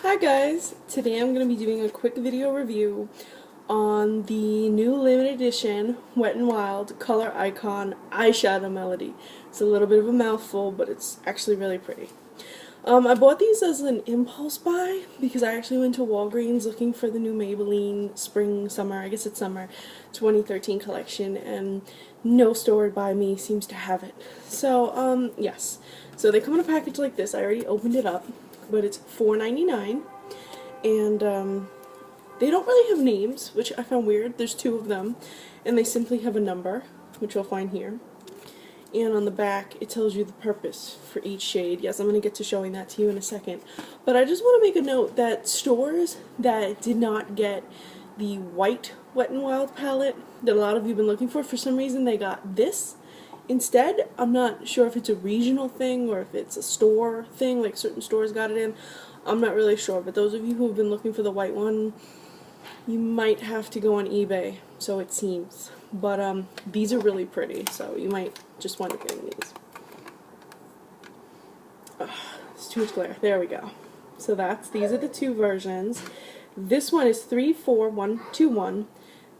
Hi guys! Today I'm going to be doing a quick video review on the new limited edition Wet n Wild Color Icon Eyeshadow Medley. It's a little bit of a mouthful, but it's actually really pretty. I bought these as an impulse buy because I actually went to Walgreens looking for the new Maybelline Spring/Summer, I guess it's Summer 2013 collection, and no store by me seems to have it. So, yes. So they come in a package like this. I already opened it up, but it's $4.99, and they don't really have names, which I found weird. There's two of them, and they simply have a number, which you'll find here. And on the back, it tells you the purpose for each shade. Yes, I'm going to get to showing that to you in a second. But I just want to make a note that stores that did not get the white Wet n Wild palette that a lot of you have been looking for some reason they got this instead. I'm not sure if it's a regional thing or if it's a store thing, like certain stores got it in. I'm not really sure, but those of you who have been looking for the white one, you might have to go on eBay, so it seems. But these are really pretty, so you might just wind up getting these. Ugh, it's too much glare. There we go. So these are the two versions. This one is 34121.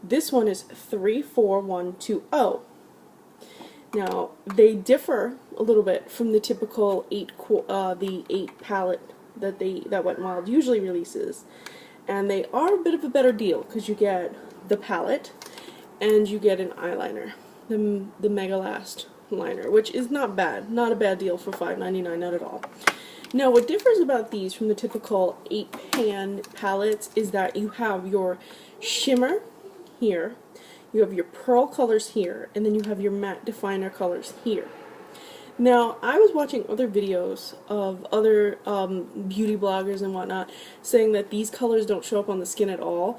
This one is 34120. Now they differ a little bit from the typical 8 palette that Wet n Wild usually releases, and they are a bit of a better deal because you get the palette and you get an eyeliner, the Mega Last liner, which is not bad, not a bad deal for $5.99, not at all. Now what differs about these from the typical 8-pan palettes is that you have your shimmer here, you have your pearl colors here, and then you have your matte definer colors here. Now, I was watching other videos of other beauty bloggers and whatnot saying that these colors don't show up on the skin at all.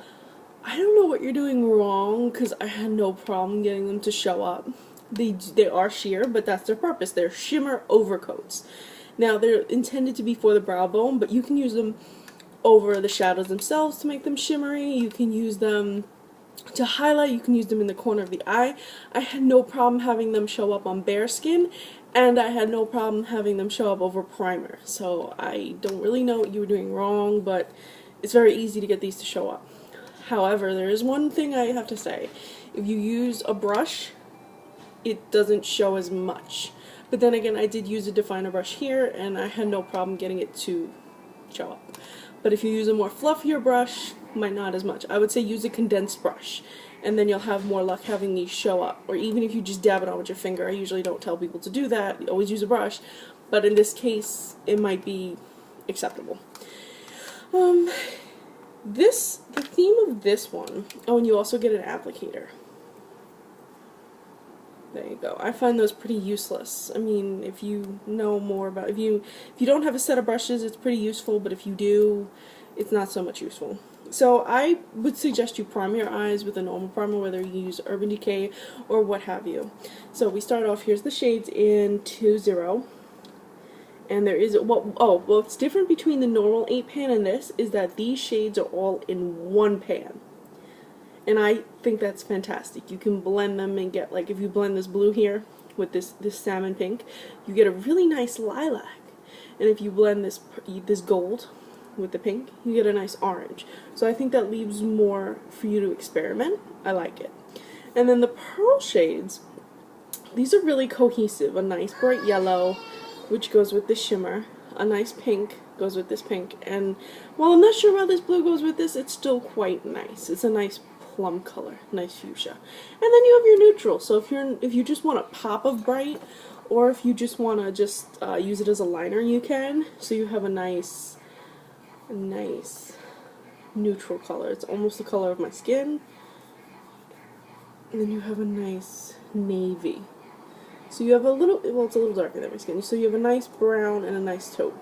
I don't know what you're doing wrong, because I had no problem getting them to show up. They are sheer, but that's their purpose. They're shimmer overcoats. Now, they're intended to be for the brow bone, but you can use them over the shadows themselves to make them shimmery. You can use them to highlight. You can use them in the corner of the eye. I had no problem having them show up on bare skin, and I had no problem having them show up over primer. So I don't really know what you were doing wrong, but it's very easy to get these to show up. However, there is one thing I have to say. If you use a brush, it doesn't show as much. But then again, I did use a definer brush here, and I had no problem getting it to show up. But if you use a more fluffier brush, might not as much. I would say use a condensed brush, and then you'll have more luck having these show up. Or even if you just dab it on with your finger. I usually don't tell people to do that. You always use a brush. But in this case, it might be acceptable. The theme of this one, oh, and you also get an applicator. There you go. I find those pretty useless. I mean, if you know more about, if you don't have a set of brushes, it's pretty useful, but if you do, it's not so much useful. So I would suggest you prime your eyes with a normal primer, whether you use Urban Decay or what have you. So we start off, here's the shades in 2-0. And there is, what's different between the normal 8-pan and this is that these shades are all in one pan. And I think that's fantastic. You can blend them and get, like, if you blend this blue here with this salmon pink, you get a really nice lilac. And if you blend this gold with the pink, you get a nice orange. So I think that leaves more for you to experiment. I like it. And then the pearl shades, these are really cohesive. A nice bright yellow, which goes with the shimmer. A nice pink goes with this pink. And while I'm not sure how this blue goes with this, it's still quite nice. It's a nice plum color, nice fuchsia. And then you have your neutral. So if you just want a pop of bright, or if you just want to use it as a liner, you can. So you have a nice neutral color. It's almost the color of my skin. And then you have a nice navy. So you have a little, well, it's a little darker than my skin. So you have a nice brown and a nice taupe.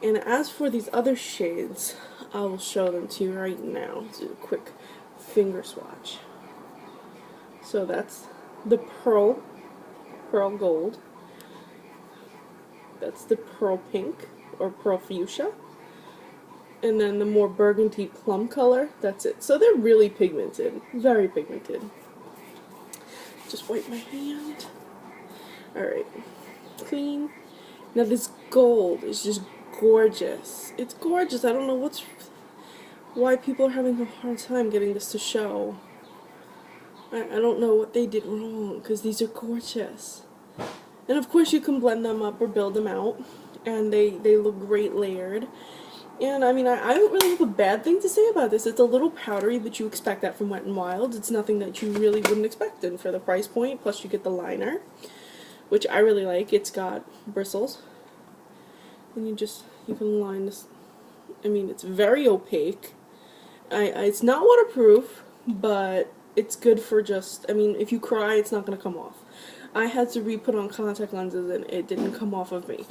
And as for these other shades, I will show them to you right now. Let's do a quick finger swatch. So that's the pearl gold. That's the pearl pink, or pearl fuchsia. And then the more burgundy plum color, that's it. So they're really pigmented, very pigmented. Just wipe my hand. Alright, clean. Now this gold is just gorgeous. It's gorgeous. I don't know why people are having a hard time getting this to show. I don't know what they did wrong, because these are gorgeous. And of course you can blend them up or build them out, and they look great layered. And I mean, I don't really have a bad thing to say about this. It's a little powdery, but you expect that from Wet n Wild. It's nothing that you really wouldn't expect in for the price point, plus you get the liner, which I really like. It's got bristles, and you can line this. I mean, it's very opaque. It's not waterproof, but it's good for just, I mean, if you cry, it's not going to come off. I had to re-put on contact lenses, and it didn't come off of me.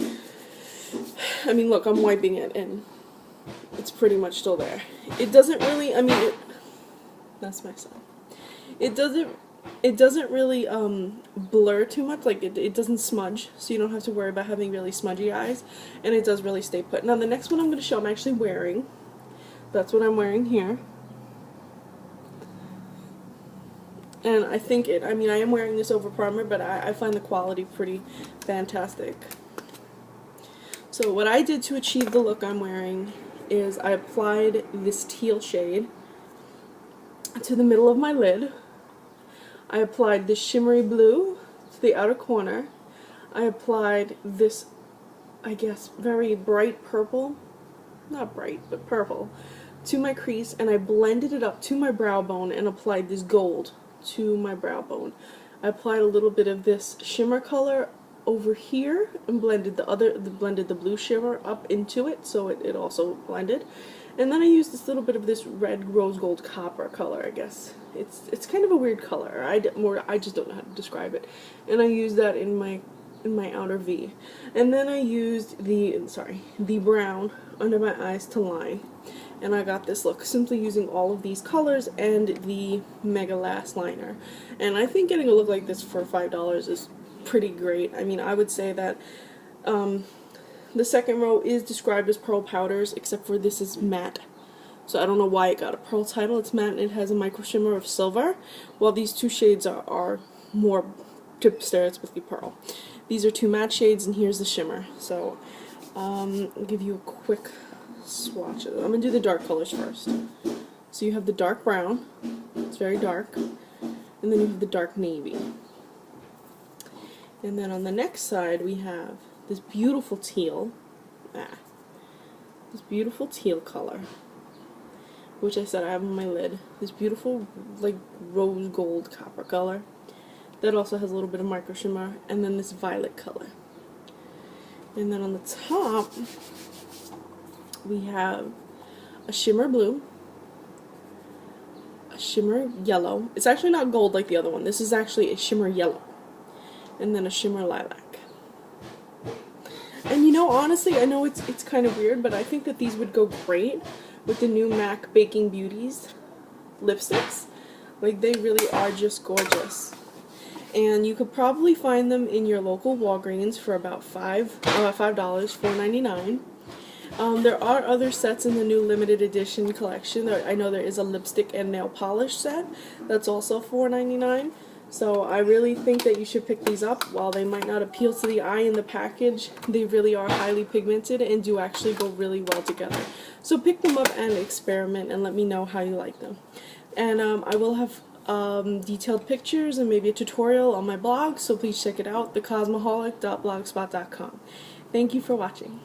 I mean, look, I'm wiping it, and it's pretty much still there. It doesn't really, I mean, that's my son. It doesn't really blur too much, like it doesn't smudge, so you don't have to worry about having really smudgy eyes, and it does really stay put. Now the next one I'm going to show I'm actually wearing. That's what I'm wearing here. And I think I mean, I am wearing this over primer, but I find the quality pretty fantastic. So what I did to achieve the look I'm wearing is I applied this teal shade to the middle of my lid. I applied this shimmery blue to the outer corner. I applied this, I guess, very bright purple, not bright, but purple, to my crease, and I blended it up to my brow bone and applied this gold to my brow bone. I applied a little bit of this shimmer color over here and blended the blue shimmer up into it, so it also blended. And then I used this little bit of this red rose gold copper color, I guess. It's kind of a weird color. I just don't know how to describe it. And I used that in my outer V. And then I used the brown under my eyes to line. And I got this look simply using all of these colors and the Mega Lash liner. And I think getting a look like this for $5 is pretty great. I mean, I would say that the second row is described as pearl powders, except for this is matte. So I don't know why it got a pearl title. It's matte and it has a micro shimmer of silver, while these two shades are more stereotypically pearl. These are two matte shades, and here's the shimmer. So I'll give you a quick swatch. I'm going to do the dark colors first. So you have the dark brown, it's very dark, and then you have the dark navy. And then on the next side we have this beautiful teal, this beautiful teal color, which I said I have on my lid. This beautiful, like, rose gold copper color that also has a little bit of micro shimmer, and then this violet color. And then on the top we have a shimmer blue, a shimmer yellow. It's actually not gold like the other one. This is actually a shimmer yellow. And then a shimmer lilac. And you know, honestly, I know it's kind of weird, but I think that these would go great with the new MAC Baking Beauties lipsticks. Like, they really are just gorgeous. And you could probably find them in your local Walgreens for about $5, $4.99. There are other sets in the new limited edition collection. I know there is a lipstick and nail polish set that's also $4.99. So I really think that you should pick these up. While they might not appeal to the eye in the package, they really are highly pigmented and do actually go really well together. So pick them up and experiment and let me know how you like them. And I will have detailed pictures and maybe a tutorial on my blog, so please check it out, thecosmoholic.blogspot.com. Thank you for watching.